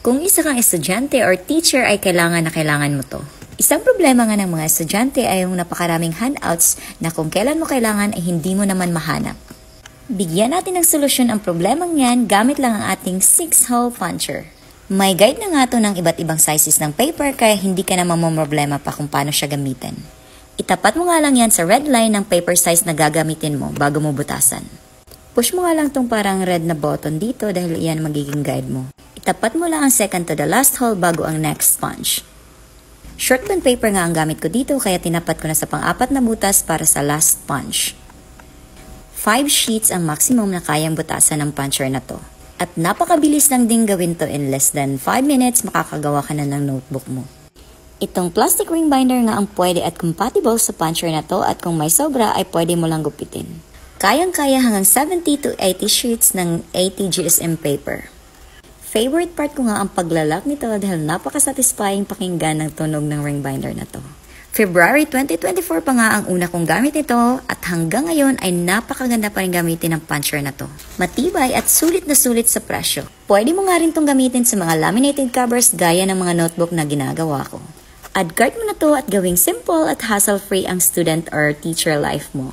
Kung isa kang estudyante or teacher ay kailangan na kailangan mo to. Isang problema nga ng mga estudyante ay yung napakaraming handouts na kung kailan mo kailangan ay hindi mo naman mahanap. Bigyan natin ng solusyon ang problemang yan gamit lang ang ating 6-hole puncher. May guide na nga to ng iba't ibang sizes ng paper kaya hindi ka na mamomroblema pa kung paano siya gamitin. Itapat mo nga lang yan sa red line ng paper size na gagamitin mo bago mo butasan. Push mo nga lang tong parang red na button dito dahil iyan magiging guide mo. Itapat mo lang ang second to the last hole bago ang next sponge. Short bond paper nga ang gamit ko dito kaya tinapat ko na sa pang-apat na butas para sa last sponge. 5 sheets ang maximum na kayang butasan ng puncher na to. At napakabilis lang din gawin to in less than 5 minutes makakagawa ka na ng notebook mo. Itong plastic ring binder nga ang pwede at compatible sa puncher na to at kung may sobra ay pwede mo lang gupitin. Kayang-kaya hanggang 70 to 80 sheets ng 80 GSM paper. Favorite part ko nga ang paglalak nito dahil napaka-satisfying pakinggan ng tunog ng ring binder na to. February 2024 pa nga ang una kong gamit ito at hanggang ngayon ay napakaganda pa rin gamitin ng puncher na to. Matibay at sulit na sulit sa presyo. Pwede mo nga rin itong gamitin sa mga laminated covers gaya ng mga notebook na ginagawa ko. Add cart mo na to at gawing simple at hassle-free ang student or teacher life mo.